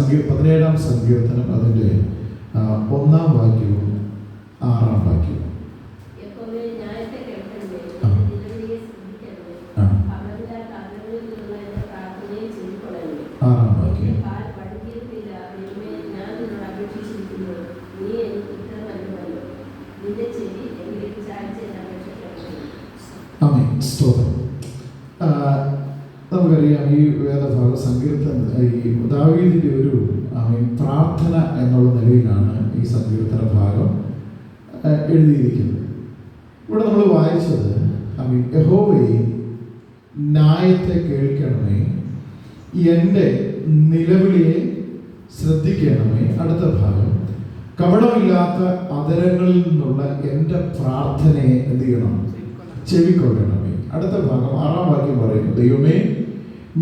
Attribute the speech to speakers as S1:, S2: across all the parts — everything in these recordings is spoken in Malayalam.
S1: 17-ാം സങ്കീർത്തനം അതിൻ്റെ 1-ാം വാക്യവും 6-ാം വാക്യവും. ആമേൻ. സ്തോത്രം. നമുക്കറിയാം ഈ വേദഭാഗം സങ്കീർത്തന ഈ ദാവീദിൻ്റെ ഒരു പ്രാർത്ഥന എന്നുള്ള നിലയിലാണ് ഈ സങ്കീർത്തന ഭാഗം എഴുതിയിരിക്കുന്നത്. ഇവിടെ നമ്മൾ വായിച്ചത് യഹോവേ ന്യായത്തെ കേൾക്കണമേ, എൻ്റെ നിലവിളിയെ ശ്രദ്ധിക്കണമേ. അടുത്ത ഭാഗം കപടമില്ലാത്ത അധരങ്ങളിൽ നിന്നുള്ള എൻ്റെ പ്രാർത്ഥനയെ എന്ത് ചെയ്യണം? ചെവിക്കൊള്ളണമേ. അടുത്ത ഭാഗം 6-ാം വാക്യം പറയുന്നു, ദൈവമേ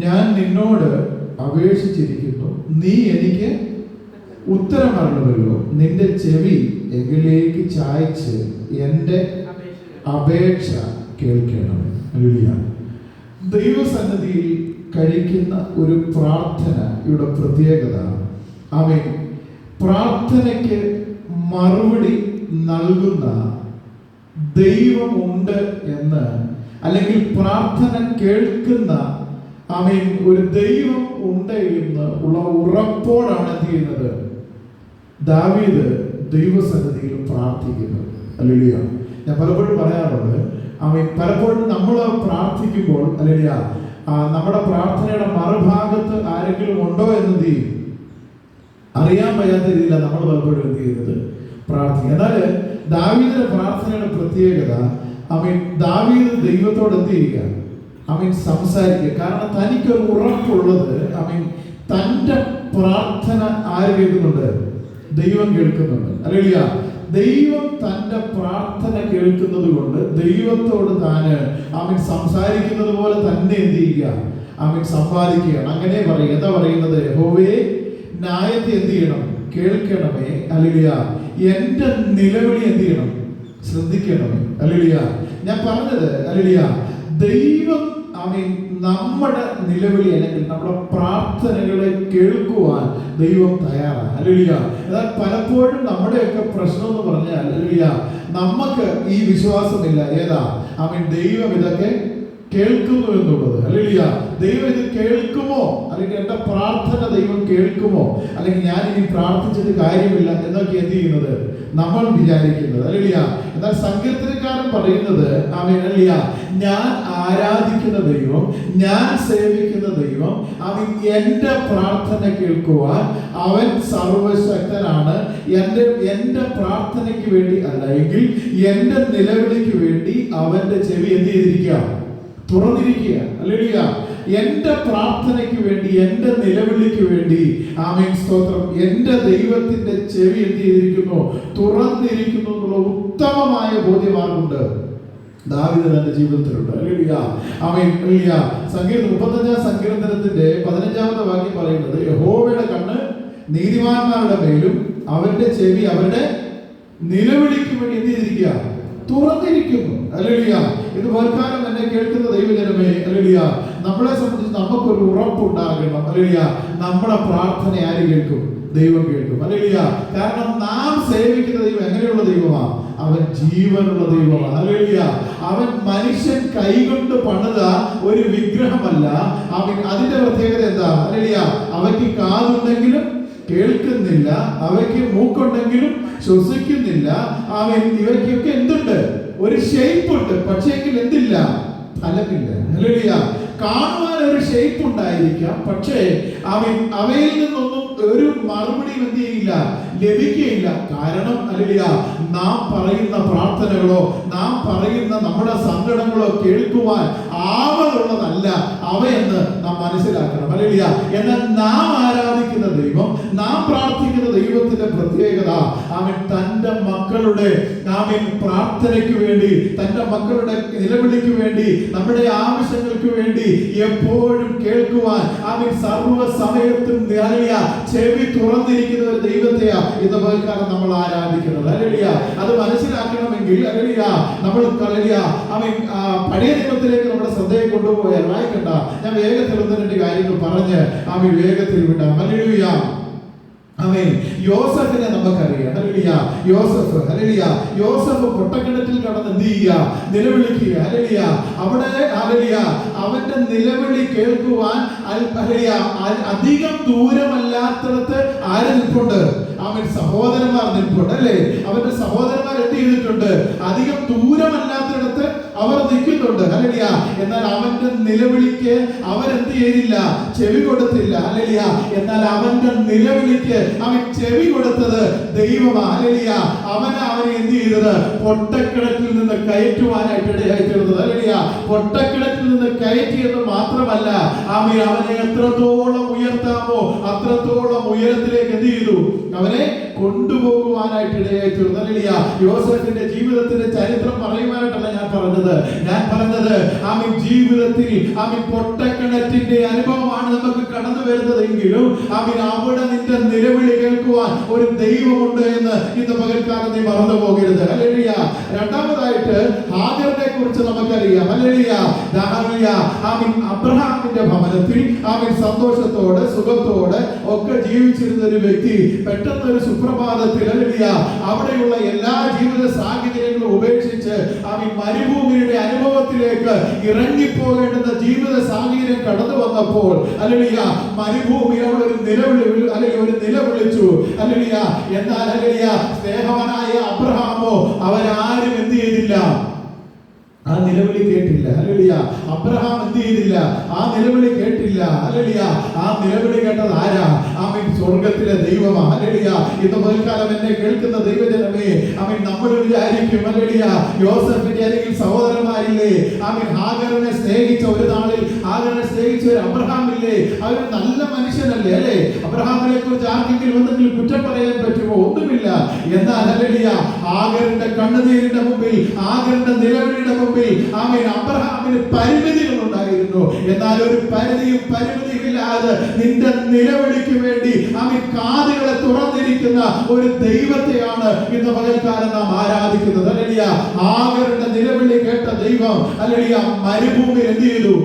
S1: ഞാൻ നിന്നോട് അപേക്ഷിച്ചിരിക്കുന്നു, നീ എനിക്ക് ഉത്തരമരുളുമല്ലോ. നിന്റെ ചെവി എങ്കിലേക്ക് ചായ്ച്ച് എൻ്റെ അപേക്ഷ കേൾക്കണമേ. ഹല്ലേലൂയ. ദൈവസന്നിധിയിൽ കഴിക്കുന്ന ഒരു പ്രാർത്ഥന ഇവിടെ പ്രത്യേകത. ആമേൻ. പ്രാർത്ഥനയ്ക്ക് മറുപടി നൽകുന്ന ദൈവമുണ്ട് എന്ന്, അല്ലെങ്കിൽ പ്രാർത്ഥന കേൾക്കുന്ന ആമേൻ ഒരു ദൈവം ഉണ്ട് എന്ന് ഉള്ള ഉറപ്പോടാണ് എന്ത് ചെയ്യുന്നത്? ദാവീദ് ദൈവസന്നിധിയിൽ പ്രാർത്ഥിക്കുന്നത്. ഹല്ലേലൂയ. ഞാൻ പലപ്പോഴും പറയാറുണ്ട്, ആമേൻ, പലപ്പോഴും നമ്മൾ പ്രാർത്ഥിക്കുമ്പോൾ ഹല്ലേലൂയ നമ്മുടെ പ്രാർത്ഥനയുടെ മറുഭാഗത്ത് ആരെങ്കിലും ഉണ്ടോ എന്ന് എന്ത് ചെയ്യും? അറിയാൻ വയ്യാത്ത രീതിയിലാണ് നമ്മൾ പലപ്പോഴും എന്ത് ചെയ്യുന്നത്? പ്രാർത്ഥിക്കുക. എന്നാൽ ദാവീദിന്റെ പ്രാർത്ഥനയുടെ പ്രത്യേകത, ആമേൻ, ദാവീദ് ദൈവത്തോട് എന്ത് ചെയ്യുക? ആമേൻ, സംസാരിക്കുക. കാരണം തനിക്കൊരു ഉറപ്പുള്ളത്, ആമേൻ, തൻ്റെ പ്രാർത്ഥന ആര് കേൾക്കുന്നുണ്ട്? ദൈവം കേൾക്കുന്നുണ്ട്. ഹല്ലേലൂയ. ദൈവം തൻ്റെ പ്രാർത്ഥന കേൾക്കുന്നത് കൊണ്ട് ദൈവത്തോട് താന് ആമേൻ സംസാരിക്കുന്നത് പോലെ തന്നെ എന്ത് ചെയ്യുക? ആമേൻ സമ്പാദിക്കുകയാണ്. അങ്ങനെ പറയുക. എന്താ പറയുന്നത്? യഹോവേ ന്യായത്തെ എന്ത് ചെയ്യണം? കേൾക്കണമേ. ഹല്ലേലൂയ. എൻ്റെ നിലവിളി എന്ത് ചെയ്യണം? ശ്രദ്ധിക്കണമേ. ഹല്ലേലൂയ. ഞാൻ പറഞ്ഞത് ഹല്ലേലൂയ, ദൈവം ആമേൻ നമ്മുടെ നിലവിളി അല്ലെങ്കിൽ നമ്മുടെ പ്രാർത്ഥനകളെ കേൾക്കുവാൻ ദൈവം തയ്യാറാണ്. ഹല്ലേലൂയ. എന്നാൽ പലപ്പോഴും നമ്മുടെയൊക്കെ പ്രശ്നം എന്ന് പറഞ്ഞാൽ ഹല്ലേലൂയ, നമുക്ക് ഈ വിശ്വാസമില്ല. ഏതാ? ആമേൻ, ദൈവം ഇതൊക്കെ കേൾക്കുന്നു എന്നുള്ളത്. ഹല്ലേലൂയ. ദൈവം ഇത് കേൾക്കുമോ, അല്ലെങ്കിൽ എൻ്റെ പ്രാർത്ഥന ദൈവം കേൾക്കുമോ, അല്ലെങ്കിൽ ഞാൻ ഇനി പ്രാർത്ഥിച്ചിട്ട് കാര്യമില്ല എന്നൊക്കെ എന്ത് ചെയ്യുന്നത് നമ്മൾ വിചാരിക്കുന്നത്. ഹല്ലേലൂയ. എന്നാൽ സങ്കീർത്തനക്കാരൻ പറയുന്നത്, ആമേൻ, ഹല്ലേലൂയ, ഞാൻ ആരാധിക്കുന്ന ദൈവം, ഞാൻ സേവിക്കുന്ന ദൈവം, അവൻ എൻ്റെ പ്രാർത്ഥന കേൾക്കുവാൻ അവൻ സർവശക്തനാണ്. എൻ്റെ പ്രാർത്ഥനയ്ക്ക് വേണ്ടി അല്ല എങ്കിൽ എൻ്റെ നിലവിളിക്ക് വേണ്ടി അവൻ്റെ ചെവി എന്ത് ചെയ്തിരിക്കുക? തുറന്നിരിക്കുക. ഹല്ലേലൂയ. എൻ്റെ പ്രാർത്ഥനയ്ക്ക് വേണ്ടി, എൻ്റെ നിലവിളിക്ക് വേണ്ടി, ആമേൻ, സ്തോത്രം, എൻ്റെ ദൈവത്തിന്റെ ചെവി എന്ത് ചെയ്തിരിക്കുന്നു? തുറന്നിരിക്കുന്നു എന്നുള്ള ഉത്തമമായ ബോധ്യമാർഗുണ്ട് ദാവീദ് തന്റെ ജീവിതത്തിലുണ്ട്. ഹല്ലേലൂയ. ആമേൻ. ഹല്ലേലൂയ. സങ്കീർത്തനം 35-ാം സങ്കീർത്തനത്തിന്റെ 15-ാമത്തെ വാക്യം പറയുന്നത്, യഹോവയുടെ കണ്ണ് നീതിമാന്മാരുടെ മേലും അവന്റെ ചെവി അവരുടെ നിലവിളിക്ക് വേണ്ടി എന്ത് ചെയ്തിരിക്കുക? തുറന്നിരിക്കുന്നു. ഹല്ലേലൂയ. ഇത് വർക്കാലം എന്നെ കേൾക്കുന്ന ദൈവജനമേ, ഹല്ലേലൂയ, നമ്മളെ സംബന്ധിച്ച് നമുക്കൊരു ഉറപ്പുണ്ടാകണം. ഹല്ലേലൂയ. നമ്മുടെ പ്രാർത്ഥന ആര് കേൾക്കും? ദൈവം കേൾക്കും. ഹല്ലേലൂയ. കാരണം നാം സേവിക്കുന്ന ദൈവം എങ്ങനെയുള്ള ദൈവമാണ്? അവൻ ജീവനുള്ള ദൈവമാണ്. ഹല്ലേലൂയ. അവൻ മനുഷ്യൻ കൈകൊണ്ട് പണിത ഒരു വിഗ്രഹമല്ല. അവൻ അതിന്റെ പ്രത്യേകത എന്താ? ഹല്ലേലൂയ. അവയ്ക്ക് കാതുണ്ടെങ്കിലും കേൾക്കുന്നില്ല, അവയ്ക്ക് മൂക്കുണ്ടെങ്കിലും ശ്വസിക്കുന്നില്ല. അവൻ ഇവയ്ക്കൊക്കെ എന്തുണ്ട്? ഒരു ഷേപ്പ് ഉണ്ട്, പക്ഷേ എന്തില്ല? ഫലമില്ല. ഹല്ലേലൂയ. കാണുവാൻ ഒരു ഷേപ്പ് ഉണ്ടായിരിക്കാം, പക്ഷേ അവയിൽ നിന്നൊന്നും ഒരു മറുപടി എന്ത് ചെയ്യില്ല? ലഭിക്കുകയില്ല. കാരണം ഹല്ലേലൂയ, നാം പറയുന്ന പ്രാർത്ഥനകളോ നാം പറയുന്ന നമ്മുടെ സങ്കടങ്ങളോ കേൾക്കുവാൻ ആവതുള്ളതല്ല അവയെന്ന് നാം മനസ്സിലാക്കണം. ഹല്ലേലൂയ. എന്നാൽ നാം ആരാധിക്കുന്ന ദൈവം, നാം പ്രാർത്ഥിക്കുന്ന ദൈവത്തിന്റെ പ്രത്യേകത, അവൻ തന്റെ മക്കളുടെ പ്രാർത്ഥനയ്ക്ക് വേണ്ടി, തന്റെ മക്കളുടെ നിലവിളിക്ക് വേണ്ടി, നമ്മുടെ ആവശ്യങ്ങൾക്ക് വേണ്ടി എപ്പോഴും കേൾക്കുവാൻ അവൻ സർവ്വ സമയത്തും ചെവി തുറന്നിരിക്കുന്ന ഒരു ദൈവത്തെയാ ഇന്ന് പകൽക്കാലം നമ്മൾ ആരാധിക്കുന്നത്. ഹല്ലേലൂയ. അത് മനസ്സിലാക്കണമെങ്കിൽ ഹല്ലേലൂയ, നമ്മൾ ഹല്ലേലൂയ അവൻ പഴയ നിയമത്തിലേക്ക് നമ്മുടെ ശ്രദ്ധയെ കൊണ്ടുപോയാൽ വായിക്കണ്ട. ഞാൻ വേഗത്തിൽ ഒന്ന് രണ്ട് കാര്യങ്ങൾ പറഞ്ഞ് അവൻ വേഗത്തിൽ വിടാം. ഹല്ലേലൂയ. ആമേൻ. യോസഫിനെ നമുക്കറിയാം. ഹല്ലേലൂയ. യോസഫ്, ഹല്ലേലൂയ, യോസഫ് പൊട്ടക്കിണറ്റിൽ കടന്ന് എന്ത് ചെയ്യുക? നിലവിളിക്കുക. ഹല്ലേലൂയ. അവിടെ ഹല്ലേലൂയ അവന്റെ നിലവിളി കേൾക്കുവാൻ ഹല്ലേലൂയ അധികം ദൂരമല്ലാത്തടത്ത് ആര് നിൽപ്പുണ്ട്? അവൻ സഹോദരന്മാർ നിൽപ്പുണ്ട് അല്ലേ? അവന്റെ സഹോദരന്മാർ എന്ത് ചെയ്തിട്ടുണ്ട്? അധികം ദൂരമല്ലാത്തിടത്ത് അവർ നിൽക്കുന്നുണ്ട്. ഹല്ലേലൂയ. എന്നാൽ അവന്റെ നിലവിളിക്ക് അവരെന്ത് ചെയ്തില്ല? ചെവി കൊടുത്തില്ല. ഹല്ലേലൂയ. എന്നാൽ അവന്റെ നിലവിളിക്ക് അവൻ ചെവി കൊടുത്തത് ദൈവമാണ്. ഹല്ലേലൂയ. അവനെ എന്ത് ചെയ്തത്? പൊട്ടക്കിണറ്റിൽ നിന്ന് കയറ്റുവാനായിട്ട് ഇടയായി തീർന്നത്. ഹല്ലേലൂയ. പൊട്ടക്കിണറ്റിൽ നിന്ന് കയറ്റിയത് മാത്രമല്ല, അവനെ എത്രത്തോളം ഉയർത്താമോ അത്രത്തോളം ഉയരത്തിലേക്ക് എന്ത് ചെയ്തു? അവനെ കൊണ്ടുപോകുവാനായിട്ട് ഇടയായി തീർന്നു. ഹല്ലേലൂയ. യോസേഫിന്റെ ജീവിതത്തിന്റെ ചരിത്രം പറയുവാനായിട്ടല്ല ഞാൻ പറഞ്ഞത് ജീവിതത്തിൽ പൊട്ടക്കിണറ്റിന്റെ അനുഭവമാണ് നമുക്ക് കടന്നു വരുന്നതെങ്കിലും അവിടെ നിന്റെ നിലവിളി കേൾക്കുവാൻ ഒരു ദൈവമുണ്ട് എന്ന് ഇന്ന് പകൽക്കാലം നീ മറന്നു പോകരുത്. ഹല്ലേലൂയ. രണ്ടാമതായിട്ട് ഹാഗറിനെ കുറിച്ച് നമുക്കറിയാം. ഹല്ലേലൂയ. അബ്രഹാമിന്റെ ഭവനത്തിൽ സന്തോഷത്തോടെ സുഖത്തോടെ ഒക്കെ ജീവിച്ചിരുന്ന ഒരു വ്യക്തി പെട്ടെന്ന് ഒരു സുപ്രഭാതത്തിൽ ഹല്ലേലൂയ അവിടെയുള്ള എല്ലാ ജീവിത സാഹചര്യങ്ങളും ഉപേക്ഷിച്ച് മരുഭൂമിയുടെ അനുഭവത്തിലേക്ക് ഇറങ്ങിപ്പോകേണ്ടുന്ന ജീവിത സാഹചര്യം കടന്നു വന്നപ്പോൾ ഹല്ലേലൂയ മരുഭൂമി അവിടെ ഒരു നിലവിളിച്ചു. ഹല്ലേലൂയ. എന്നാൽ ഹല്ലേലൂയ സ്നേഹവാനായ അബ്രഹാമോ അവരാരും എന്ത് ചെയ്തില്ല? ആ നിലവിളി കേട്ടില്ല. ഹല്ലേലൂയ. അബ്രഹാം എന്ത് ചെയ്തില്ല? ആ നിലവിളി കേട്ടില്ല. ഹല്ലേലൂയ. ആ നിലവിളി കേട്ടത് ആരാ? സ്വർഗത്തിലെ ദൈവമാണ്. ഹല്ലേലൂയ. ഇന്ന് പകൽക്കാലം എന്നെ കേൾക്കുന്ന ദൈവജനമേ, നമ്മൾ വിചാരിക്കും ഹല്ലേലൂയ യോസേഫിന്റെ അല്ലെങ്കിൽ സഹോദരന്മാരില്ലേ, ഹാഗറിനെ സ്നേഹിച്ച ഒരു നാളിൽ ഹാഗറിനെ സ്നേഹിച്ച ഒരു അബ്രഹാം ഇല്ലേ, അവർ നല്ല മനുഷ്യനല്ലേ അല്ലേ? അബ്രഹാമിനെ കുറിച്ച് ആർക്കെങ്കിലും എന്തെങ്കിലും കുറ്റം പറയാൻ പറ്റുമോ? ഒന്നുമില്ല. എന്നാൽ ഹല്ലേലൂയ ഹാഗറിന്റെ കണ്ണുനീരിന്റെ മുമ്പിൽ, ഹാഗറിന്റെ നിലവിളിയുടെ മുമ്പിൽ അബ്രഹാമിന് പരിമിതികൾ ഉണ്ടായിരുന്നു. എന്നാൽ ഒരു പരിമിതിയില്ലാതെ നിന്റെ നിലവിളിക്ക് വേണ്ടി കാതുകളെ തുറന്നിരിക്കുന്ന ഒരു ദൈവത്തെയാണ് ഇന്ന് പകൽക്കാലം നാം ആരാധിക്കുന്നത്. ഹല്ലേലൂയ. ഹാഗറിന്റെ നിലവിളി കേട്ട ദൈവം ഹല്ലേലൂയ മരുഭൂമിയിൽ എന്ത് ചെയ്തു?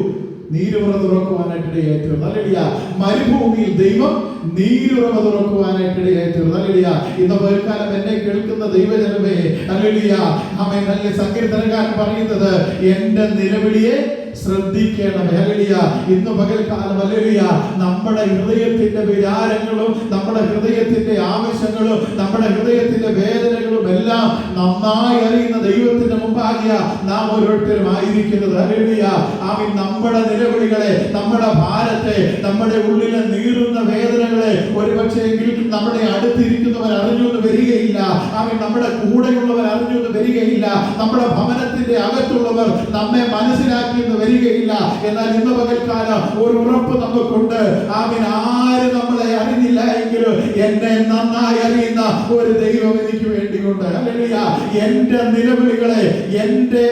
S1: നീരുറവ തുറക്കുവാനായിട്ട് ഇടയായി തീർന്നു. ഹല്ലേലൂയ. മരുഭൂമിയിൽ ദൈവം നീരുറവ തുറക്കുവാനായിട്ട് ഇടയായി തീർന്നു. ഹല്ലേലൂയ. ഇന്ന് പകൽക്കാലം എന്നെ കേൾക്കുന്ന ദൈവജനമേ, ഹല്ലേലൂയ നല്ല സങ്കീർത്തനക്കാരൻ പറയുന്നത് എന്റെ നിലവിളിയെ ശ്രദ്ധിക്കണം. ഹല്ലേലൂയ. ഇന്ന് പകൽക്കാലം ഹല്ലേലൂയ നമ്മുടെ ഹൃദയത്തിന്റെ വിചാരങ്ങളും നമ്മുടെ ഹൃദയത്തിന്റെ ആവശ്യങ്ങളും നമ്മുടെ ഹൃദയത്തിന്റെ വേദനകളും എല്ലാം നന്നായി അറിയുന്ന ദൈവത്തിന്റെ മുമ്പാകിയ നാം ഓരോരുത്തരും ആയിരിക്കുന്നത്. ഹല്ലേലൂയ. നമ്മുടെ നിലവിളികളെ, നമ്മുടെ ഭാരത്തെ, നമ്മുടെ ഉള്ളിലെ നീറുന്ന വേദനകളെ ഒരുപക്ഷെങ്കിൽ നമ്മുടെ അടുത്തിരിക്കുന്നവർ അറിഞ്ഞൊന്നും വരികയില്ല. നമ്മുടെ കൂടെയുള്ളവർ അറിഞ്ഞൊന്നും വരികയില്ല. നമ്മുടെ ഭവനത്തിന്റെ അകത്തുള്ളവർ നമ്മെ മനസ്സിലാക്കിയെന്ന് വരികയില്ല. എന്നാൽ ഇന്ന് പകൽക്കാലം ഒരു ഉറപ്പ് നമുക്കുണ്ട്. ആരും നമ്മളെ അറിഞ്ഞില്ല എങ്കിലും എന്നെ നന്നായി അറിയുന്ന ഒരു ദൈവം എനിക്ക് വേണ്ടിയുണ്ട്. ഹല്ലേലൂയ. എന്റെ നിലവിളികളെ, എന്റെ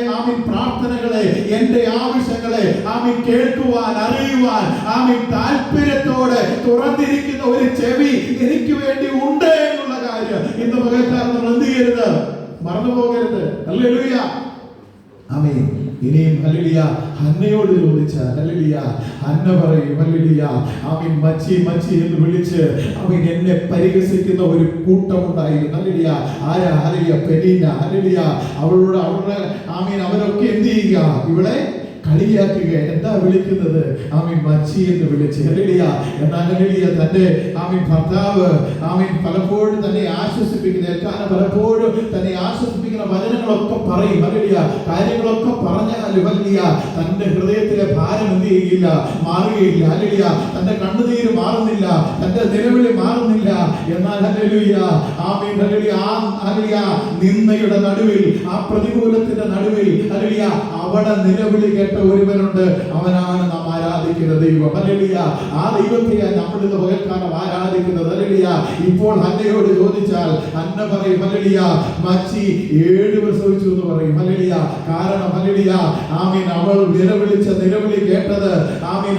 S1: പ്രാർത്ഥനകളെ, എന്റെ ആവശ്യങ്ങളെ കേൾക്കുവാൻ, അറിയുവാൻ താല്പര്യത്തോടെ തുറന്നിരിക്കുന്ന ഒരു ചെവി എനിക്ക് വേണ്ടി ഉണ്ട് എന്നുള്ള കാര്യം ഇന്ന് പകൽക്കാലം നമ്മൾ എന്ത് ചെയ്യരുത്? മറന്നു പോകരുത്. ഹല്ലേലൂയ. ആമേൻ. ഇനിയും ഹല്ലേലൂയ ഹന്നയോട് ചോദിച്ചാൽ ഹല്ലേലൂയ ഹന്ന പറയും ഹല്ലേലൂയ മച്ചി മച്ചി എന്ന് വിളിച്ച് എന്നെ പരിഹസിക്കുന്ന ഒരു കൂട്ടമുണ്ടായിരുന്നു. ഹല്ലേലൂയ. ആരാ? ഹല്ലേലൂയ പെനീന. ഹല്ലേലൂയ. അവളുടെ അവരൊക്കെ എന്ത് ചെയ്യുക? ഇവളെ കളിയാക്കുക. എന്താ വിളിക്കുന്നത്? മച്ചി എന്ന് വിളിച്ച്. ഹല്ലേലൂയ. എന്നാൽ ഹല്ലേലൂയ തന്റെ ഭർത്താവ് പലപ്പോഴും തന്നെ ആശ്വസിപ്പിക്കുന്ന, പലപ്പോഴും തന്നെ ആശ്വസിപ്പിക്കുന്ന വചനങ്ങളൊക്കെ പറയും. ഹല്ലേലൂയ. കാര്യങ്ങളൊക്കെ പറഞ്ഞാൽ ഹല്ലേലൂയ തന്റെ ഹൃദയത്തിലെ ഭാരം എന്ത് ചെയ്യില്ല? മാറുകയില്ല. ഹല്ലേലൂയ. തന്റെ കണ്ണുനീര് മാറുന്നില്ല, തന്റെ നിലവിളി മാറുന്നില്ല. എന്നാൽ ഹല്ലേലൂയ ഹല്ലേലൂയ നിന്ദയുടെ നടുവിൽ, പ്രതികൂലത്തിന്റെ നടുവിൽ ഹല്ലേലൂയ അവിടെ നിലവിളി കേട്ട ഒരുവനുണ്ട്. അവനാണ് നാം ആരാധിക്കുന്ന ദൈവം. ഹല്ലേലൂയ. ആ ദൈവത്തെയാണ് നമ്മൾ ഇന്ന് പകൽക്കാലം ആരാധിക്കുന്നത്. ഹല്ലേലൂയ. ഇപ്പോൾ ഹന്നയോട് ചോദിച്ചാൽ ഹന്ന പറയും ഹല്ലേലൂയ മച്ചി 7 പ്രസവിച്ചു എന്ന് പറയും. ഹല്ലേലൂയ. കാരണം ഹല്ലേലൂയ അവൾ നിലവിളിച്ച നിലവിളി കേട്ടത്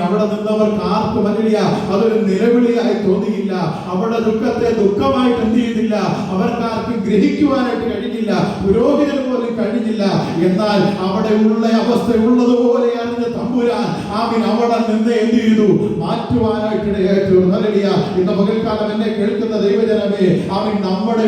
S1: അവിടെ നിന്നവർക്ക് ആർക്കും ഹല്ലേലൂയ അതൊരു നിലവിളിയായി തോന്നിയില്ല. അവരുടെ ദുഃഖത്തെ ദുഃഖമായിട്ട് എന്ത് ചെയ്തില്ല? അവർക്കാർക്കും ഗ്രഹിക്കുവാനായിട്ട് കഴിഞ്ഞില്ല. പുരോഹിതന് പോലും കഴിഞ്ഞില്ല. എന്നാൽ അവിടെ ഉള്ള അവസ്ഥ ഉള്ളതുപോലെ അറിഞ്ഞ തമ്പുരാൻ അവിടെ നിന്ന് എന്ത് ചെയ്തു? മാറ്റുവാനായിട്ട് ഇടയായി തീർന്നു. ഹല്ലേലൂയ. ഇന്ന് പകൽക്കാലം എന്നെ എന്നെ കേൾക്കുന്ന ദൈവജനമേ, ആമീൻ, നമ്മുടെ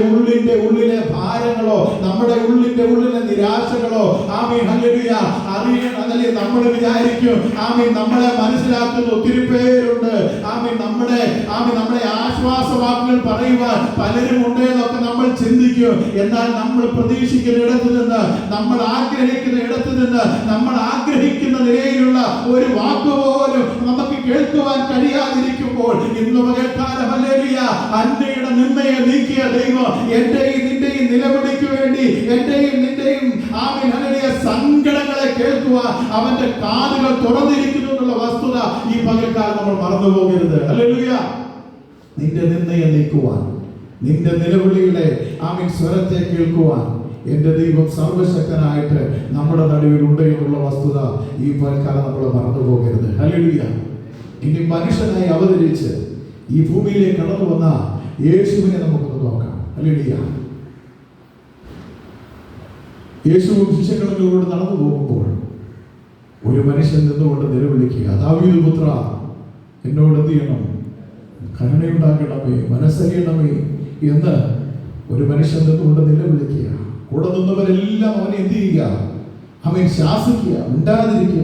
S1: ഉള്ളിലെ ഭാരങ്ങളോ, നമ്മുടെ ഉള്ളിലെ നിരാശകളോ, ആമീൻ, ഹല്ലേലൂയ, അറിയണം. അതല്ലേ നമ്മൾ വിചാരിക്കും, ആമീൻ, നമ്മളെ മനസ്സിലാക്കുന്ന ഒത്തിരി പേരുണ്ട്, ആമീൻ, നമ്മളെ ആശ്വാസവാക്കുകൾ പറയുവാൻ പലരും ഉണ്ട് എന്നൊക്കെ നമ്മൾ ചിന്തിക്കും. എന്നാൽ നമ്മൾ പ്രതീക്ഷിക്കുന്ന ഇടത്ത് നിന്ന്, നമ്മൾ ആഗ്രഹിക്കുന്ന ഇടത്ത് നിന്ന്, നമ്മൾ ആഗ്രഹിക്കുന്ന നിലയിലുള്ള ഒരു വാക്ക് പോലും നമുക്ക് കേൾക്കുവാൻ കഴിയാതിരിക്കുമ്പോൾ ഇന്ന് പകൽക്കാലം, ഹല്ലേലൂയ, അന്യയുടെ നിന്ദയെ നീക്കിയ ദൈവം എന്റെയും നിന്റെയും നിലവിളിക്ക് വേണ്ടി, എന്റെയും നിന്റെയും, ആമീൻ, ഹല്ലേലൂയ, സങ്കടങ്ങളെ കേൾക്കുവാൻ അവന്റെ കാതുകൾ തുറന്നിരിക്കുന്നു എന്നുള്ള വസ്തുത ഈ പകൽക്കാലം നമ്മൾ മറന്നു പോകരുത്. ഹല്ലേലൂയ. നിന്റെ നിന്ദയെ നീക്കുവാൻ, നിന്റെ നിലവിളിയുടെ, ആമീൻ, സ്വരത്തെ കേൾക്കുവാൻ എന്റെ ദൈവം സർവശക്തനായിട്ട് നമ്മുടെ നടുവിൽ ഉണ്ട് എന്നുള്ള വസ്തുത ഈ പകൽക്കാലം നമ്മൾ മറന്നു പോകരുത്. ഹല്ലേലൂയ. ഇനി മനുഷ്യനായി അവതരിച്ച് ഈ ഭൂമിയിലേക്ക് കടന്നു വന്ന യേശുവിനെ നമുക്കൊന്ന് നോക്കാം. ഹല്ലേലൂയ. യേശുവും ശിഷ്യഗണങ്ങളോട് നടന്നു പോകുമ്പോൾ ഒരു മനുഷ്യൻ നിന്നുകൊണ്ട് നിലവിളിക്കുക, ദാവീദ് പുത്ര, എന്നോട് എന്ത് ചെയ്യണം? കരുണയുണ്ടാകണമേ, മനസ്സറിയണമേ എന്ന് ഒരു മനുഷ്യൻ നിന്നുകൊണ്ട് നിലവിളിക്കുക. കൂടെ നിന്നവരെല്ലാം അവനെ എന്ത് ചെയ്യുക? അവൻ ശാസിക്കുക, മിണ്ടാതിരിക്കുക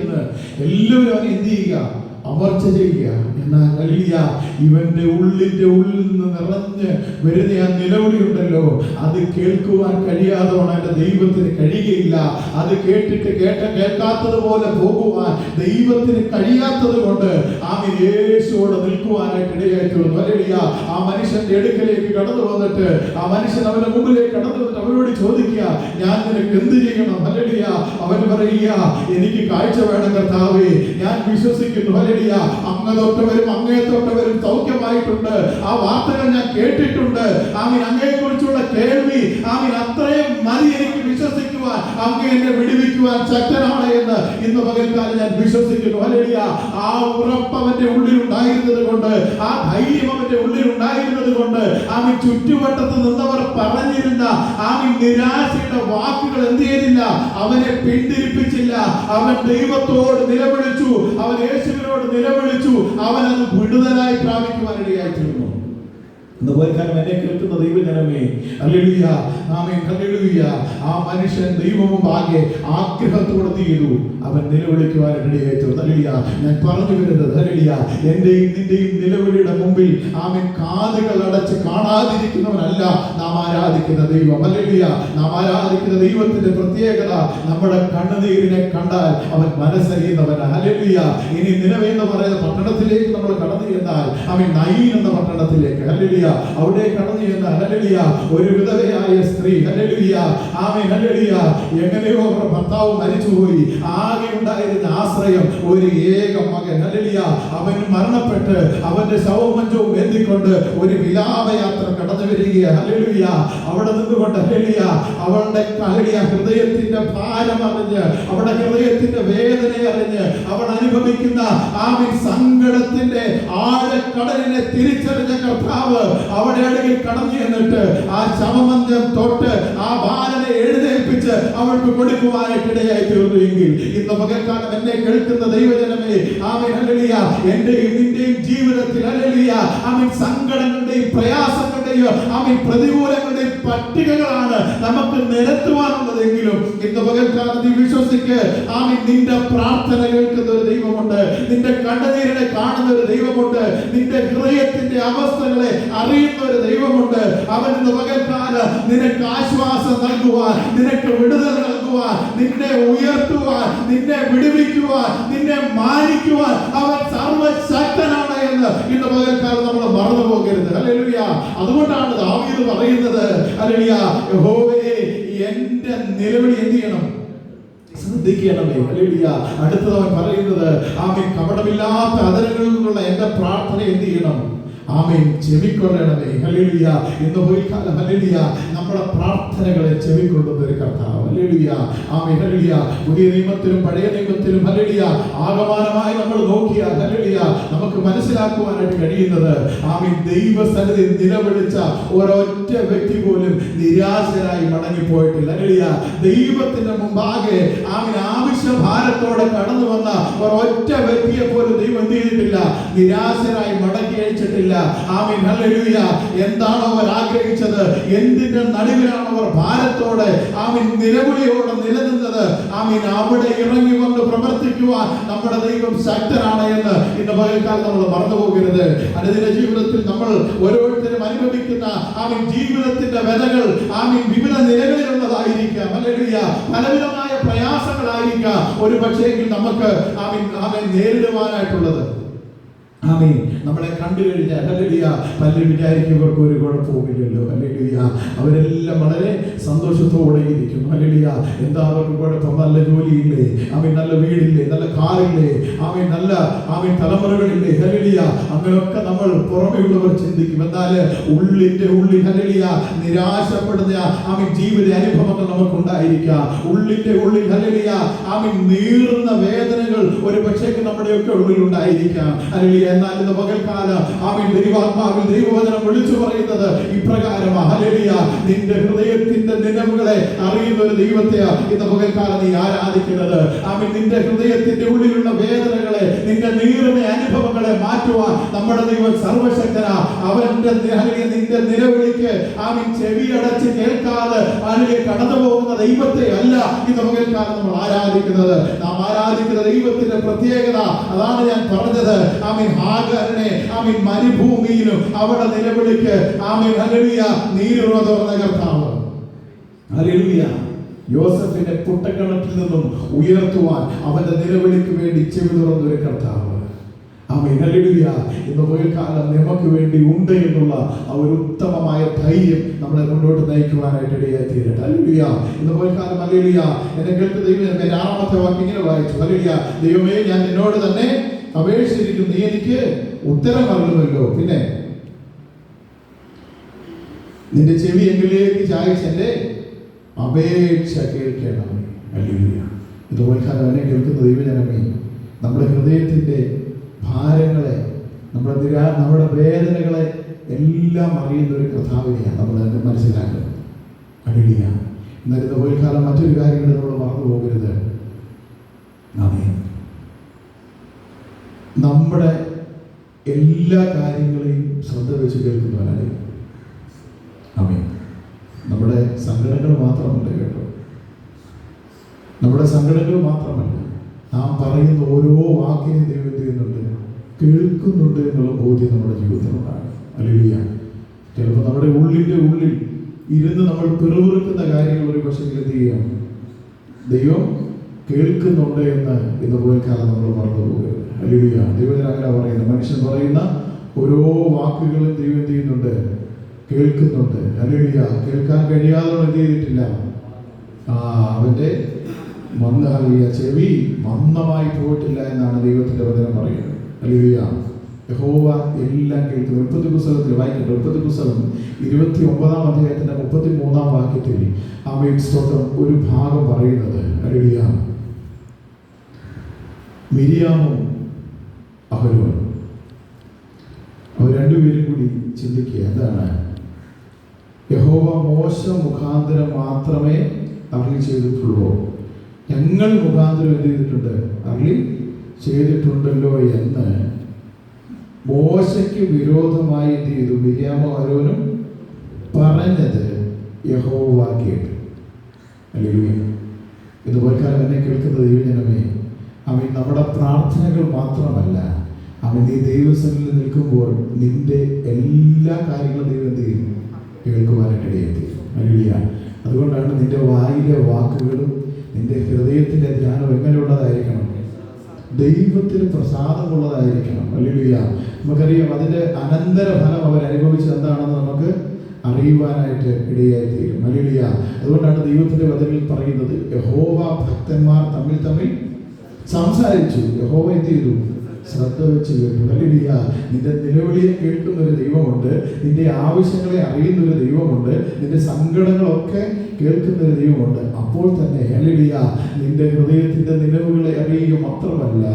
S1: എന്ന് എല്ലാവരും അവനെ എന്ത് ചെയ്യുക? അമർച്ച ചെയ്യുക. എന്നാൽ ഹല്ലേലൂയ, ഇവന്റെ ഉള്ളിൽ നിന്ന് നിറഞ്ഞ് വരുന്ന ആ നിലവിളി ഉണ്ടല്ലോ, അത് കേൾക്കുവാൻ കഴിയാതെ എന്റെ ദൈവത്തിന് കഴിയുകയില്ല. അത് കേൾക്കാത്തതുപോലെ പോകുവാൻ ദൈവത്തിന് കഴിയാത്തത് കൊണ്ട് ആമീൻ, യേശുവോട് നിൽക്കുവാനായിട്ട് ഇടയായി തീർന്നു. ഹല്ലേലൂയ. ആ മനുഷ്യന്റെ അടുക്കലേക്ക് കടന്നു വന്നിട്ട്, ആ മനുഷ്യൻ അവന്റെ മുമ്പിലേക്ക് കടന്നു വന്നിട്ട് അവനോട് ചോദിക്കുക, ഞാൻ നിനക്ക് എന്ത് ചെയ്യണം? ഹല്ലേലൂയ. അവൻ പറയുക, എനിക്ക് കാഴ്ച വേണം കർത്താവേ, ഞാൻ വിശ്വസിക്കുന്നു. ഹല്ലേലൂയ. അങ്ങേ തൊട്ടവരും സൗഖ്യമായിട്ടുണ്ട്. ആ വാർത്തകൾ ഞാൻ കേട്ടിട്ടുണ്ട്. ആമീൻ, അങ്ങയെ കുറിച്ചുള്ള കേൾവി, ആമീൻ, അത്രയും മതി എനിക്ക് വിശ്വസിക്കുവാൻ. അങ്ങ് എന്നെ വിടുവിക്കുവാൻ ശക്തനാണ് എന്ന് ഇന്ന് പകൽക്കാലം ഞാൻ വിശ്വസിക്കുന്നു. ഹല്ലേലൂയ. ആ ഉറപ്പ് അവന്റെ ഉള്ളിൽ ഉണ്ടായിരുന്നത് കൊണ്ട്, ആ ധൈര്യം അവന്റെ ഉള്ളിൽ ഉണ്ടായിരുന്നത് കൊണ്ട്, ആമീൻ, ചുറ്റുവട്ടത്ത് നിന്നവർ പറഞ്ഞിരുന്ന, ആമീൻ, നിരാശയുടെ വാക്കുകൾ എന്ത് ചെയ്തില്ല? അവനെ പിന്തിരിപ്പിച്ചില്ല. അവൻ ദൈവത്തോട് നിലവിളിച്ചു, അവൻ യേശുവിനോട് നിലവിളിച്ചു. അവൻ അത് വിടുതലായി പ്രാപിക്കുവാനിടയായി തീർന്നു. എന്നെ കേൾക്കുന്ന ദൈവജനമേ, ഹല്ലേലൂയ, ആമേൻ, ഹല്ലേലൂയ. ആ മനുഷ്യൻ ദൈവമുമ്പാകെ ആഗ്രഹത്തോടെ ചെയ്തു, അവൻ നിലവിളിക്കുവാനിടയായി തീർന്നു. ഹല്ലേലൂയ. ഞാൻ പറഞ്ഞു വരുന്നത്, ഹല്ലേലൂയ, എന്റെയും നിന്റെയും നിലവിളിയുടെ മുമ്പിൽ, ആമേൻ, കാതുകൾ അടച്ച് കാണാതിരിക്കുന്നവനല്ല നാം ആരാധിക്കുന്ന ദൈവം. ഹല്ലേലൂയ. നാം ആരാധിക്കുന്ന ദൈവത്തിന്റെ പ്രത്യേകത, നമ്മുടെ കണ്ണുനീരിനെ കണ്ടാൽ അവൻ മനസ്സറിയുന്നവനാണ്. ഹല്ലേലൂയ. ഇനി നിനവേ എന്ന് പറയുന്ന പട്ടണത്തിലേക്ക് നമ്മൾ കടന്നു ചെന്നാൽ, ആമേൻ, നയീൻ എന്ന പട്ടണത്തിലേക്ക്, ഹല്ലേലൂയ, അവിടെ കടന്നു ചെന്ന, ഹല്ലേലൂയ, ഒരു വിധവയായ സ്ത്രീ, ഹല്ലേലൂയ, ആമേൻ, ഹല്ലേലൂയ, എങ്ങനെയോ അവരുടെ ഭർത്താവ് മരിച്ചുപോയി. ആകെ ഉണ്ടായിരുന്ന ആശ്രയം ഒരു ഏക മകൻ, ഹല്ലേലൂയ, അവൻ മരണപ്പെട്ട് അവന്റെ ശവമഞ്ചവും ഏന്തിക്കൊണ്ട് ഒരു വിലാപയാത്ര കടന്നു വരികയാണ്. ഹല്ലേലൂയ. അവിടെ നിന്നുകൊണ്ട്, ഹല്ലേലൂയ, അവളുടെ, ഹല്ലേലൂയ, ഹൃദയത്തിന്റെ ഭാരം അറിഞ്ഞ്, അവളുടെ ഹൃദയത്തിന്റെ വേദന അറിഞ്ഞ്, അവൾ അനുഭവിക്കുന്ന, ആമേൻ, സങ്കടത്തിന്റെ ആഴക്കടലിനെ തിരിച്ചറിഞ്ഞ കർത്താവ് അവിടെ അടുകിൽ കടന്നു ചെന്നിട്ട് ആ ശവമഞ്ചം തൊട്ട് ആ ബാലനെ എഴുന്നേൽപ്പിച്ച് അവൾക്ക് കൊടുക്കുവാനായിട്ട് ഇടയായി തീർന്നു. എങ്കിൽ ഇന്ന് പകൽക്കാലം എന്നെ കേൾക്കുന്ന ദൈവജനമേ, ആമേൻ, ഹല്ലേലൂയ, എന്റെയും നിന്റെയും ജീവിതത്തിൽ, ഹല്ലേലൂയ, ആമേൻ, സങ്കടങ്ങളുടെയും പ്രയാസങ്ങളുടെയും, ആമേൻ, പ്രതികൂലങ്ങളുടെയും പട്ടികകളാണ് നമുക്ക് നിരത്തുവാനുള്ളതെങ്കിലും ഇന്ന് പകൽക്കാലം നീ വിശ്വസിക്ക്, ആമേൻ, നിന്റെ പ്രാർത്ഥന കേൾക്കുന്ന ഒരു ദൈവമുണ്ട്, നിന്റെ കണ്ണുനീരിനെ കാണുന്ന ഒരു ദൈവമുണ്ട്, നിന്റെ ഹൃദയത്തിന്റെ അവസ്ഥകളെ അറിയുന്ന ഒരു ദൈവമുണ്ട്. അവൻ ഇന്ന് പകൽക്കാലം നിനക്ക് ആശ്വാസം നൽകുവാൻ, നിനക്ക് വിടുതൽ നൽകുവാൻ, നിന്നെ ഉയർത്തുവാൻ, നിന്നെ വിടുവിക്കുവാൻ, നിന്നെ മാനിക്കുവാൻ അവൻ സർവശക്തനാണ് എന്ന് ഇന്ന് പകൽക്കാലം നമ്മൾ മറന്നു പോകരുത്. ഹല്ലേലൂയ. അതുകൊണ്ടാണ് ദാവീദ് പറയുന്നത്, ഹല്ലേലൂയ, യഹോവേ, എന്റെ നിലവിളി എന്ത് ചെയ്യണം? ശ്രദ്ധിക്കണമേ. ഹല്ലേലൂയ. അടുത്തത് അവൻ പറയുന്നത്, ആമേൻ, കപടമില്ലാത്ത അധരങ്ങളിൽ നിന്നുള്ള എന്റെ പ്രാർത്ഥന എന്ത് ചെയ്യണം? ആമേൻ, ചെവിക്കൊള്ളണമേ. ഹല്ലേലൂയ. ഇന്ന് പോയിക്കാലം, ഹല്ലേലൂയ, നമ്മുടെ പ്രാർത്ഥനകളെ ചെവിക്കൊള്ളുന്ന ഒരു കർത്താവ്. ഹല്ലേലൂയ. ആമേൻ, ഹല്ലേലൂയ. പുതിയ നിയമത്തിലും പഴയ നിയമത്തിലും, ഹല്ലേലൂയ, ആകമാനമായി നമ്മൾ നോക്കിയാൽ, ഹല്ലേലൂയ, നമുക്ക് മനസ്സിലാക്കുവാനായിട്ട് കഴിയുന്നത്, ആമേൻ, ദൈവസന്നിധിയിൽ നിലവിളിച്ച ഒരൊറ്റ വ്യക്തി പോലും നിരാശരായി മടങ്ങിപ്പോയിട്ടില്ല. ഹല്ലേലൂയ. ദൈവത്തിന്റെ മുമ്പാകെ, ആമേൻ, ആവശ്യഭാരത്തോടെ കടന്നു വന്ന ഒരൊറ്റ വ്യക്തിയെ പോലും ദൈവം എന്ത് ചെയ്തിട്ടില്ല? നിരാശരായി മടക്കി അയച്ചിട്ടില്ല. കണ്ടില്ല. ആമേൻ, ഹല്ലേലൂയ. എന്താണോ അവർ ആഗ്രഹിച്ചത്, എന്തിന്റെ നടുവിലാണ് അവർ ഭാരത്തോടെ ആമേൻ നിലവിളിയോടെ നിലനിന്നത്, ആമേൻ, അവിടെ ഇറങ്ങി വന്ന് പ്രവർത്തിക്കുവാൻ നമ്മുടെ ദൈവം ശക്തനാണ് എന്ന് ഇന്ന് പകൽക്കാലം നമ്മൾ മറന്നു പോകരുത്. അനുദിന ജീവിതത്തിൽ നമ്മൾ ഓരോരുത്തരും അനുഭവിക്കുന്ന ആമേൻ ജീവിതത്തിന്റെ വ്യതകൾ ആമേൻ വിവിധ നിലകളിലുള്ളതായിരിക്കാം. ഹല്ലേലൂയ. പലവിധമായ പ്രയാസങ്ങളായിരിക്കാം ഒരു പക്ഷേങ്കിൽ നമുക്ക് ആമേൻ ആമേൻ നേരിടുവാനായിട്ടുള്ളത്. ആമേൻ. നമ്മളെ കണ്ടു കഴിഞ്ഞാൽ ഹല്ലേലൂയ പലരും വിചാരിക്കും ഇവർക്ക് ഒരു കുഴപ്പവുമില്ലല്ലോ. ഹല്ലേലൂയ. അവരെല്ലാം വളരെ സന്തോഷത്തോടെ ഇരിക്കും. ഹല്ലേലൂയ. എന്താ അവർക്ക് കുഴപ്പം? നല്ല ജോലിയില്ലേ, ആമേൻ, നല്ല വീടില്ലേ, നല്ല കാറില്ലേ, ആമേൻ, നല്ല ആമേൻ തലമുറകളില്ലേ. ഹല്ലേലൂയ. അങ്ങനെയൊക്കെ നമ്മൾ പുറമെയുള്ളവർ ചിന്തിക്കും. എന്നാൽ ഉള്ളിന്റെ ഉള്ളിൽ ഹല്ലേലൂയ നിരാശപ്പെടുന്ന ആമേൻ ജീവിത അനുഭവങ്ങൾ നമുക്കുണ്ടായിരിക്കാം. ഉള്ളിന്റെ ഉള്ളിൽ ഹല്ലേലൂയ ആമേൻ നീറുന്ന വേദനകൾ ഒരു പക്ഷേ നമ്മുടെയൊക്കെ ഉള്ളിൽ ഉണ്ടായിരിക്കാം. ഹല്ലേലൂയ. എന്നാൽ ഇന്ന് പകൽക്കാലം ആമേൻ ദൈവാത്മാവിൽ ദൈവവചനം വിളിച്ചു പറയുന്നത് ഇപ്രകാരം, ഹല്ലേലൂയ, നിന്റെ ഹൃദയത്തിന്റെ നിലവുകളെ അറിയുന്ന ഒരു ദൈവത്തെ ഇന്ന് പകൽക്കാലം നീ ആരാധിക്കുന്നത്. ആമേൻ. നിന്റെ ഹൃദയത്തിന്റെ ഉള്ളിലുള്ള വേദനകളെ, നിന്റെ നീറുന്ന അനുഭവങ്ങളെ മാറ്റുവാൻ നമ്മുടെ ദൈവം സർവശക്തനാ. അവന്റെ നിന്റെ നിലവിളിക്ക് ആമേൻ ചെവിയടച്ച് കേൾക്കാതെ ആളുകളെ കടന്നു പോകുന്ന ദൈവത്തെ അല്ല ഇന്ന് പകൽക്കാലം നമ്മൾ ആരാധിക്കുന്നത്. നാം ആരാധിക്കുന്ന ദൈവത്തിന്റെ പ്രത്യേകത അതാണ് ഞാൻ പറഞ്ഞത്. ആമേൻ, ഹാഗറിനെ ആമേൻ മരുഭൂമിയിലും അവിടെ നിലവിളിക്ക് ആമേൻ ഹല്ലേലൂയ നീരുറവ തുറന്ന കർത്താവ്. ഹല്ലേലൂയ. യോസഫിനെ പുട്ടക്കിണറ്റിൽ നിന്നും ഉയർത്തുവാൻ അവന്റെ നിലവിളിക്ക് വേണ്ടി ചെവി തുറന്ന ഒരു കർത്താവ്. ആമേൻ, ഹല്ലേലൂയ. ഇന്ന് പകൽക്കാലം നമുക്ക് വേണ്ടി ഉണ്ട് എന്നുള്ള ആ ഒരു ഉത്തമമായ ധൈര്യം നമ്മളെ മുന്നോട്ട് നയിക്കുവാനായിട്ട് ഇടയായി തീരട്ടെ. ഹല്ലേലൂയ. ഇന്ന് പകൽക്കാലം ഹല്ലേലൂയ എന്നെ കേൾക്കുന്ന ദൈവം എന്റെ 6ാമത്തെ വാക്യം ഇങ്ങനെ വായിച്ചു. ഹല്ലേലൂയ. ദൈവമേ, ഞാൻ നിന്നോട് തന്നെ അപേക്ഷിച്ചിരിക്കും, നീ എനിക്ക് ഉത്തരം അറിയുമല്ലോ. പിന്നെ നിന്റെ ചെവി എങ്കിലേക്ക് ചായച്ച് എന്റെ അപേക്ഷ കേൾക്കണം. ഹല്ലേലൂയ. ഇതുപോലെ എന്നെ കേൾക്കുന്ന ദൈവജനമേ, നമ്മുടെ ഹൃദയത്തിന്റെ ഭാരങ്ങളെ, നമ്മുടെ വേദനകളെ എല്ലാം അറിയുന്ന ഒരു കർത്താവിനെയാണ് നമ്മൾ മനസ്സിലാക്കുന്നത്. ഹല്ലേലൂയ. എന്നാൽ ഇതുപോലെ കാലം മറ്റൊരു കാര്യം നമ്മൾ മറന്നു പോകരുത്. ആമേൻ. നമ്മുടെ എല്ലാ കാര്യങ്ങളെയും ശ്രദ്ധ വെച്ച് കേൾക്കുന്നവരാണ്. ആമേൻ. നമ്മുടെ സങ്കടങ്ങൾ മാത്രമല്ല കേട്ടോ, നമ്മുടെ സങ്കടങ്ങൾ മാത്രമല്ല, നാം പറയുന്ന ഓരോ വാക്കിനും ദൈവം എന്ത് ചെയ്യുന്നുണ്ട്? കേൾക്കുന്നുണ്ട് എന്നുള്ള ബോധ്യം നമ്മുടെ ജീവിതത്തിലുണ്ടാകും. ഹല്ലേലൂയ. ചിലപ്പോൾ നമ്മുടെ ഉള്ളിൻ്റെ ഉള്ളിൽ ഇരുന്ന് നമ്മൾ പിറുപിറുക്കുന്ന കാര്യങ്ങൾ ഒരു പക്ഷേ എന്ത് ചെയ്യാം? ദൈവം കേൾക്കുന്നുണ്ട് എന്ന് ഇന്ന് പോയ കാലം നമ്മൾ മറന്നു പോകരുത്. ഹല്ലേലൂയ. ദൈവത്തിന് അങ്ങനെ പറയുന്നത്, മനുഷ്യൻ പറയുന്ന ഓരോ വാക്കുകളും ദൈവം എന്ത് ചെയ്യുന്നുണ്ട്? കേൾക്കുന്നുണ്ട്. ഹല്ലേലൂയ. കേൾക്കാൻ കഴിയാതെ എന്ത് ചെയ്തിട്ടില്ല? അവന്റെ ഹല്ലേലൂയ ചെവി മന്ദമായി പോയിട്ടില്ല എന്നാണ് ദൈവത്തിന്റെ വചനം പറയുന്നത്. ഹല്ലേലൂയ. യഹോവ എല്ലാം കേൾക്കുന്നു. ഉൽപ്പത്തി പുസ്തകത്തിൽ വായിക്കട്ടെ. ഉൽപ്പത്തി പുസ്തകം 29-ാം അധ്യായത്തിന്റെ 33-ാം വാക്യത്തിൽ ആമേൻ സ്തോത്രം ഒരു ഭാഗം പറയുന്നത്. ഹല്ലേലൂയ. മിരിയാമും അഹരോനും അവർ രണ്ടുപേരും കൂടി ചിന്തിക്കുക. എന്താണ്? യഹോവ മോശ മുഖാന്തരം മാത്രമേ അരുളി ചെയ്തിട്ടുള്ളൂ, ഞങ്ങൾ മുഖാന്തരം എന്ത് ചെയ്തിട്ടുണ്ട്? അരുളി ചെയ്തിട്ടുണ്ടല്ലോ എന്ന് മോശയ്ക്ക് വിരോധമായി എന്ത് ചെയ്തു? മിരിയാമും അഹരോനും പറഞ്ഞത് യഹോവ കേട്ടു. ഹല്ലേലൂയ. ഇതുപോലെ എന്നെ കേൾക്കുന്ന ദൈവജനമേ, അവൻ നമ്മുടെ പ്രാർത്ഥനകൾ മാത്രമല്ല, അവൻ നീ ദൈവസന്നിധിയിൽ നിൽക്കുമ്പോൾ നിന്റെ എല്ലാ കാര്യങ്ങളും ദൈവം എന്ത് ചെയ്യും? കേൾക്കുവാനായിട്ട് ഇടയെത്തി. ഹല്ലേലൂയ. അതുകൊണ്ടാണ് നിന്റെ വായിലെ വാക്കുകളും നിന്റെ ഹൃദയത്തിന്റെ ധ്യാനം എങ്ങനെയുള്ളതായിരിക്കണം? ദൈവത്തിന് പ്രസാദമുള്ളതായിരിക്കണം. ഹല്ലേലൂയ. നമുക്കറിയാം അതിന്റെ അനന്തരഫലം അവർ അനുഭവിച്ചത് എന്താണെന്ന് നമുക്ക് അറിയുവാനായിട്ട് ഇടയായി തീരും. ഹല്ലേലൂയ. അതുകൊണ്ടാണ് ദൈവത്തിന്റെ വചനത്തിൽ പറയുന്നത്, യഹോവ ഭക്തന്മാർ തമ്മിൽ തമ്മിൽ സംസാരിച്ചു, യഹോവ എന്ത് ചെയ്തു? ശ്രദ്ധ വെച്ച് കേട്ടു. ഹല്ലേലൂയ. നിന്റെ നിലവിളിയെ കേൾക്കുന്ന ഒരു ദൈവമുണ്ട്, നിന്റെ ആവശ്യങ്ങളെ അറിയുന്ന ഒരു ദൈവമുണ്ട്, നിന്റെ സങ്കടങ്ങളൊക്കെ കേൾക്കുന്ന ഒരു ദൈവമുണ്ട്. അപ്പോൾ തന്നെ ഹല്ലേലൂയ നിന്റെ ഹൃദയത്തിന്റെ നിലവുകളെ അറിയുക മാത്രമല്ല,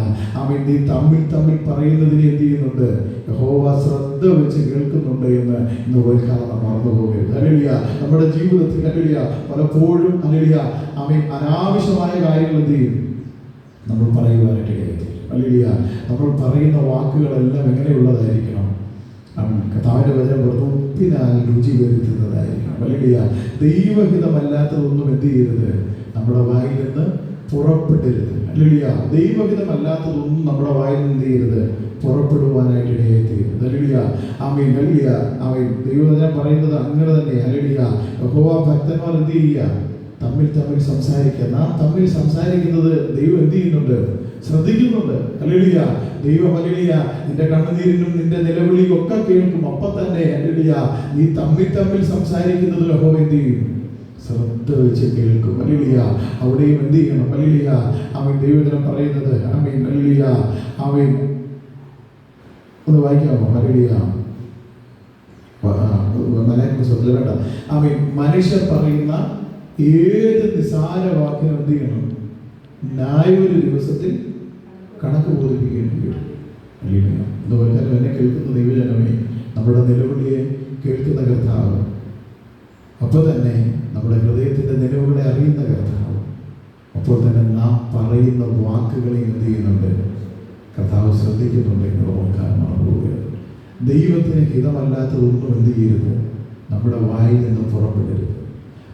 S1: അവൻ നീ തമ്മിൽ തമ്മിൽ പറയുന്നതിനെ എന്ത് ചെയ്യുന്നുണ്ട്? യഹോവ ശ്രദ്ധ വെച്ച് കേൾക്കുന്നുണ്ട് എന്ന് ഇന്ന് ഒരു കാലം മറന്നു പോകരുത്. ഹല്ലേലൂയ. നമ്മുടെ ജീവിതത്തിൽ ഹല്ലേലൂയ പലപ്പോഴും ഹല്ലേലൂയ അവൻ അനാവശ്യമായ കാര്യങ്ങൾ എന്ത് ചെയ്യും? നമ്മൾ പറയുവാനായിട്ട് കഴിയും. ഹല്ലേലൂയ. നമ്മൾ പറയുന്ന വാക്കുകളെല്ലാം എങ്ങനെയുള്ളതായിരിക്കണം? കർത്താവിന്റെ വചനം ഉറപ്പിനാൽ രുചി വരുത്തുന്നതായിരിക്കും. ഹല്ലേലൂയ. ദൈവഹിതമല്ലാത്തതൊന്നും എന്ത് ചെയ്യരുത്, നമ്മുടെ വായിൽ നിന്ന് പുറപ്പെടരുത്. ഹല്ലേലൂയ. ദൈവഹിതമല്ലാത്തതൊന്നും നമ്മുടെ വായിൽ നിന്ന് എന്ത് ചെയ്യരുത്, പുറപ്പെടുവാനായിട്ട് ഇടയായിത്തീരുന്നത്. ഹല്ലേലൂയ. ആമേൻ. ഹല്ലേലൂയ. ആമേൻ. ദൈവവചനം പറയുന്നത് അങ്ങനെ തന്നെ. ഹല്ലേലൂയ. യഹോവ ഭക്തന്മാർ എന്ത് ചെയ്യുക, തമ്മിൽ സംസാരിക്കുക. നാം തമ്മിൽ സംസാരിക്കുന്നത് ദൈവം എന്ത് ചെയ്യുന്നുണ്ട്, ശ്രദ്ധിക്കുന്നുണ്ട്. ഹല്ലേലൂയ. ദൈവം ഹല്ലേലൂയ നിന്റെ കണ്ണുനീരിനും നിന്റെ നിലവിളിയും ഒക്കെ കേൾക്കും. അപ്പം തന്നെ ഹല്ലേലൂയ നീ തമ്മിൽ സംസാരിക്കുന്നത് യഹോവ എന്ത് ചെയ്യും, ശ്രദ്ധ വെച്ച് കേൾക്കും. ഹല്ലേലൂയ. അവിടെയും എന്ത് ചെയ്യണം, ഹല്ലേലൂയ. ആമേൻ. ദൈവവചനം പറയുന്നത് ആമേൻ. ഹല്ലേലൂയ. ആമേൻ. ഒന്ന് വായിക്കാമോ? ഹല്ലേലൂയ. വേണ്ട. ആമേൻ. മനുഷ്യർ പറയുന്ന ഏത് നിസാര വാക്കിനും എന്ത് ചെയ്യണം, ന്യായൊരു ദിവസത്തിൽ കണക്ക് ബോധിപ്പിക്കേണ്ടി വരും. ഹല്ലേലൂയ. അതുപോലെ എന്നെ കേൾക്കുന്ന ദൈവജനമേ, നമ്മുടെ നിലവിളിയെ കേൾക്കുന്ന കർത്താവ്, അപ്പോൾ തന്നെ നമ്മുടെ ഹൃദയത്തിൻ്റെ നിലവുകളെ അറിയുന്ന കർത്താവ്, അപ്പോൾ തന്നെ നാം പറയുന്ന വാക്കുകളെ എന്ത് ചെയ്യുന്നുണ്ട്, കർത്താവ് ശ്രദ്ധിക്കുന്നുണ്ട് എന്നുള്ള ഓർക്കാനാണ് പോവുകയാണ്. ദൈവത്തിന് ഹിതമല്ലാത്തതൊന്നും എന്ത് ചെയ്യരുത്, നമ്മുടെ വായിൽ നിന്ന് പുറപ്പെടരുത്.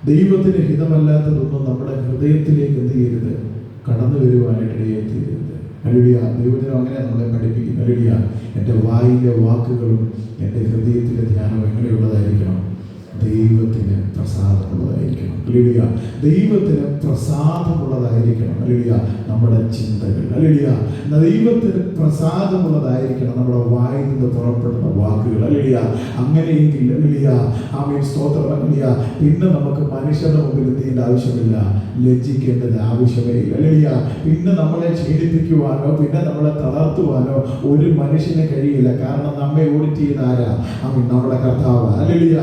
S1: ദൈവത്തിന് ഹിതമല്ലാത്തതൊന്നും നമ്മുടെ ഹൃദയത്തിലേക്ക് എന്ത് ചെയ്യരുത്, കടന്നു വരുവാനായിട്ട് ഇടയായിത്തീരരുത്. ഹല്ലേലൂയ. ദൈവജനം അങ്ങനെ നമ്മളെ പഠിപ്പിക്കും. ഹല്ലേലൂയ. എൻ്റെ വായിലെ വാക്കുകളും എൻ്റെ ഹൃദയത്തിലെ ധ്യാനവും എങ്ങനെയുള്ളതായിരിക്കണം, ദൈവത്തിന് പ്രസാദമുള്ളതായിരിക്കണം. ഹല്ലേലൂയ. ദൈവത്തിന് പ്രസാദമുള്ളതായിരിക്കണം. ഹല്ലേലൂയ. നമ്മുടെ ചിന്തകൾ. ഹല്ലേലൂയ. ദൈവത്തിന് പ്രസാദമുള്ളതായിരിക്കണം നമ്മുടെ വായിൽ നിന്ന് പുറപ്പെടുന്ന വാക്കുകൾ. ഹല്ലേലൂയ. അങ്ങനെയെങ്കിൽ ഹല്ലേലൂയ ആമേൻ, സ്തോത്രം. ഹല്ലേലൂയ. പിന്നെ നമുക്ക് മനുഷ്യരുടെ മുമ്പിൽ എന്ത് ചെയ്യേണ്ട ആവശ്യമില്ല, ലജ്ജിക്കേണ്ടത് ആവശ്യമേ ഇല്ല. ഹല്ലേലൂയ. പിന്നെ നമ്മളെ ക്ഷീണിപ്പിക്കുവാനോ പിന്നെ നമ്മളെ തളർത്തുവാനോ ഒരു മനുഷ്യന് കഴിയില്ല. കാരണം നമ്മെ ഓഡിറ്റ് ചെയ്യുന്ന ആരാ? ആമേൻ, നമ്മുടെ കർത്താവ്. ഹല്ലേലൂയ.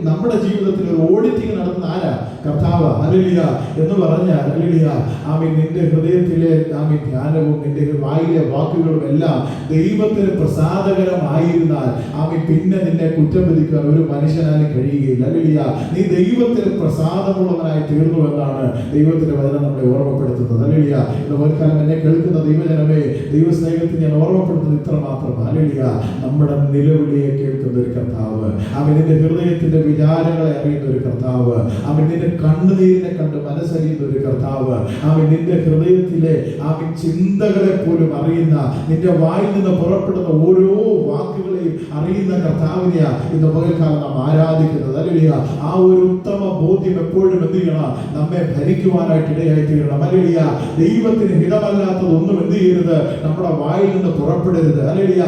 S1: നമ്മുടെ ജീവിതത്തിൽ ഒരു ഓഡിറ്റിംഗ് നടത്തുന്ന ആരാ? കർത്താവ്. ഹല്ലേലൂയ. എന്ന് പറഞ്ഞാൽ ഹല്ലേലൂയ ആമേൻ, നിന്റെ ഹൃദയത്തിലെ ആമേൻ ധ്യാനവും നിന്റെ വായിലെ വാക്കുകളും എല്ലാം ദൈവത്തിന് പ്രസാദകരമായിരുന്നാൽ ആമേൻ, പിന്നെ നിന്നെ കുറ്റം വിധിക്കാൻ ഒരു മനുഷ്യനാലും കഴിയുകയില്ല. ഹല്ലേലൂയ. നീ ദൈവത്തിന് പ്രസാദമുള്ളവനായി തീർന്നു എന്നാണ് ദൈവത്തിന്റെ വചനം നമ്മളെ ഓർമ്മപ്പെടുത്തുന്നത്. ഹല്ലേലൂയ. ഇന്ന് എന്നെ കേൾക്കുന്ന ദൈവജനമേ, ദൈവസ്നേഹത്തിൽ ഞാൻ ഓർമ്മപ്പെടുത്തുന്നത് ഇത്ര മാത്രം. ഹല്ലേലൂയ. നമ്മുടെ നിലവിളിയെ കേൾക്കുന്ന ഒരു കർത്താവ്, അവൻ നിന്റെ ഹൃദയത്തിന്റെ വിചാരങ്ങളെ അറിയുന്ന ഒരു കർത്താവ്, അവൻ നിന്റെ കണ്ണുനീരിനെ കണ്ട് മനസ്സറിയുന്ന ഒരു കർത്താവ്, അവൻ നിന്റെ ഹൃദയത്തിലെ അവൻ ചിന്തകളെ പോലും അറിയുന്ന, നിന്റെ വായിൽ നിന്ന് പുറപ്പെടുന്ന ഓരോ വാക്കുകളെയും അറിയുന്ന കർത്താവിനെയാ ഇന്ന് പകൽക്കാലം നാം ആരാധിക്കുന്നത്. ഹല്ലേലൂയ. ആ ഒരു ഉത്തമ ബോധ്യം എപ്പോഴും എന്ത് ചെയ്യണം, നമ്മെ ഭരിക്കുവാനായിട്ട് ഇടയായി തീരണം. ഹല്ലേലൂയ. ദൈവത്തിന് ഹിതമല്ലാത്തതൊന്നും എന്ത് ചെയ്യരുത്, നമ്മുടെ വായിൽ നിന്ന് പുറപ്പെടരുത്. ഹല്ലേലൂയ.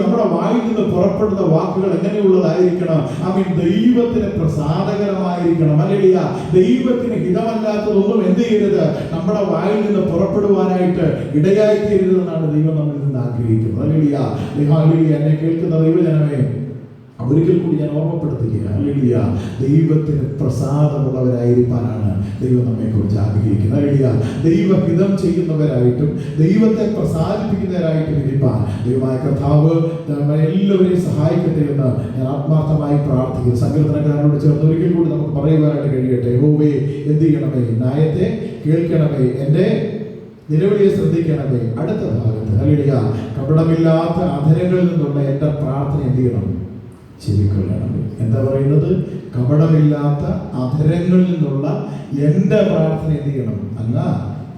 S1: നമ്മുടെ വായിൽ നിന്ന് പുറപ്പെടുന്ന വാക്കുകൾ എങ്ങനെയുള്ളതായിരിക്കണം? ആമേൻ, ദൈവത്തിന് പ്രസാദകരമായിരിക്കണം. ഹല്ലേലൂയ. ദൈവത്തിന് ഹിതമല്ലാത്തതൊന്നും എന്ത് ചെയ്യരുത്, നമ്മുടെ വായിൽ നിന്ന് പുറപ്പെടുവാനായിട്ട് ഇടയായി തീരരുതെന്നാണ് ദൈവം നമ്മളിൽ നിന്ന് ആഗ്രഹിക്കുന്നത്. ഹല്ലേലൂയ. ഹല്ലേലൂയ. എന്നെ കേൾക്കുന്ന ദൈവജനമേ, ഒരിക്കൽ കൂടി ഞാൻ ഓർമ്മപ്പെടുത്തുകയാണ്. ഹല്ലേലൂയ. ദൈവത്തിന് പ്രസാദമുള്ളവരായിരിക്കാനാണ് ദൈവം നമ്മെ കുറിച്ച് ആഗ്രഹിക്കുന്നത്. ഹല്ലേലൂയ. ദൈവഹിതം ചെയ്യുന്നവരായിട്ടും ദൈവത്തെ പ്രസാദിപ്പിക്കുന്നവരായിട്ടും ഇരിപ്പാൻ ദൈവമായ കർത്താവ് എല്ലാവരെയും സഹായിക്കട്ടെ എന്ന് ഞാൻ ആത്മാർത്ഥമായി പ്രാർത്ഥിക്കുന്നു. സങ്കീർത്തനക്കാരനോട് ചേർന്ന് ഒരിക്കൽ കൂടി നമുക്ക് പറയുവാനായിട്ട് കഴിയട്ടെ. യഹോവേ എന്ത് ചെയ്യണമേ, ന്യായത്തെ കേൾക്കണമേ, എൻ്റെ നിലവിളിയെ ശ്രദ്ധിക്കണമേ. അടുത്ത ഭാഗത്ത് ഹല്ലേലൂയ, കപടമില്ലാത്ത അധരങ്ങളിൽ നിന്നുള്ള എൻ്റെ പ്രാർത്ഥന എന്ത് ചെയ്യണം, ചെവിക്കൊള്ളണമേ. എന്താ പറയുന്നത്? കപടമില്ലാത്ത അധരങ്ങളിൽ നിന്നുള്ള എൻ്റെ പ്രാർത്ഥന എന്ത് ചെയ്യണം, അങ്ങ്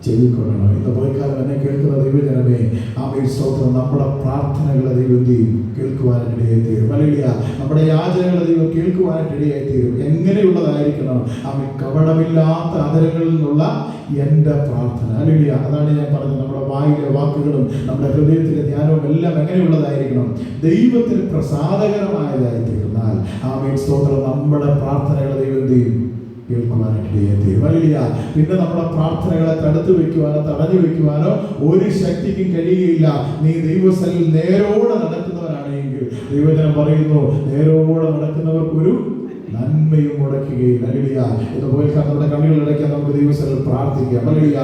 S1: ചെവിക്കൊള്ളണം. ഇന്ന് പോയിക്കാലം എന്നെ കേൾക്കുന്ന ദൈവജനമേ, ആമേൻ, സ്തോത്രം. നമ്മുടെ പ്രാർത്ഥനകളെ ദൈവം ചെയ്യും കേൾക്കുവാനായിട്ടിടയായി തീരും. ഹല്ലേലൂയ. നമ്മുടെ യാചനകളെ ദൈവം കേൾക്കുവാനായിട്ടിടയായി തീരും. എങ്ങനെയുള്ളതായിരിക്കണം? ആമേൻ, കപടമില്ലാത്ത അധരങ്ങളിൽ നിന്നുള്ള എൻ്റെ പ്രാർത്ഥന. ഹല്ലേലൂയ. അതാണ് ഞാൻ പറഞ്ഞത്, നമ്മുടെ വായിലെ വാക്കുകളും നമ്മുടെ ഹൃദയത്തിലെ ധ്യാനവും എല്ലാം എങ്ങനെയുള്ളതായിരിക്കണം? ദൈവത്തിന് പ്രസാദകരമായതായി തീർന്നാൽ ആമേൻ, സ്തോത്രം, നമ്മുടെ പ്രാർത്ഥനകളെ ദൈവം ചെയ്യും കേൾക്കുവാനായിട്ടിടയായി തീരും. ഹല്ലേലൂയ. പിന്നെ നമ്മുടെ പ്രാർത്ഥനകളെ തടുത്തു വെക്കുവാനോ തടഞ്ഞു വെക്കുവാനോ ഒരു ശക്തിക്കും കഴിയുകയില്ല. നീ ദൈവസന്നിധിയിൽ നേരോടെ നടക്കുന്നവരാണെങ്കിൽ ദൈവജനം പറയുന്നു, നേരോടെ നടക്കുന്നവർക്കൊരു നന്മയും മുടക്കുകയില്ല. ഹല്ലേലൂയ. ഇതുപോലെ നമ്മുടെ കണ്ണുകൾ അടയ്ക്കാൻ നമുക്ക് ദൈവസന്നിധിയിൽ പ്രാർത്ഥിക്കാം. ഹല്ലേലൂയ.